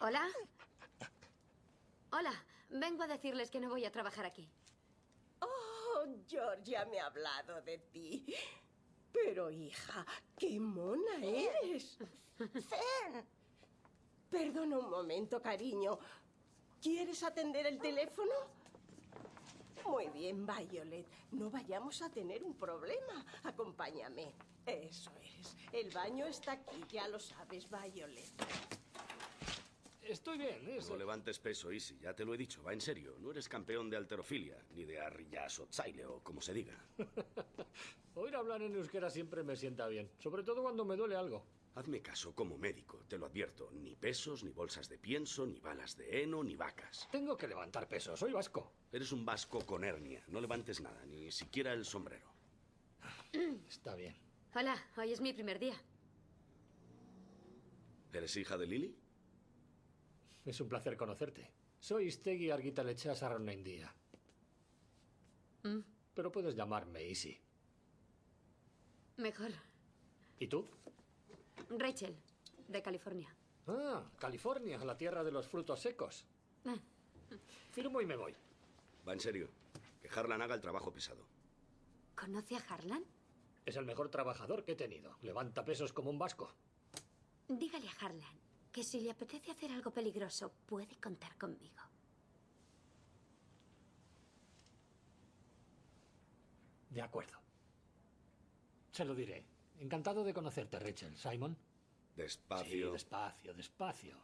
¿Hola? Hola, vengo a decirles que no voy a trabajar aquí. Oh, Georgia me ha hablado de ti. Pero, hija, qué mona eres. Fern. Perdona un momento, cariño. ¿Quieres atender el teléfono? Muy bien, Violet. No vayamos a tener un problema. Acompáñame. Eso es. El baño está aquí, ya lo sabes, Violet. Estoy bien, eso. No levantes peso, Easy. Ya te lo he dicho, va en serio. No eres campeón de halterofilia, ni de arrillazo o tzaile, o como se diga. Oír hablar en euskera siempre me sienta bien, sobre todo cuando me duele algo. Hazme caso como médico, te lo advierto. Ni pesos, ni bolsas de pienso, ni balas de heno, ni vacas. Tengo que levantar peso, soy vasco. Eres un vasco con hernia. No levantes nada, ni siquiera el sombrero. Está bien. Hola, hoy es mi primer día. ¿Eres hija de Lily? Es un placer conocerte. Soy Stegi Argitaletxea Sarronaindia. Pero puedes llamarme Easy. Mejor. ¿Y tú? Rachel, de California. Ah, California, la tierra de los frutos secos. Firmo y me voy. Va en serio. Que Harlan haga el trabajo pesado. ¿Conoce a Harlan? Es el mejor trabajador que he tenido. Levanta pesos como un vasco. Dígale a Harlan que si le apetece hacer algo peligroso, puede contar conmigo. De acuerdo. Se lo diré. Encantado de conocerte, Rachel. ¿Simon? Despacio. Sí, despacio, despacio.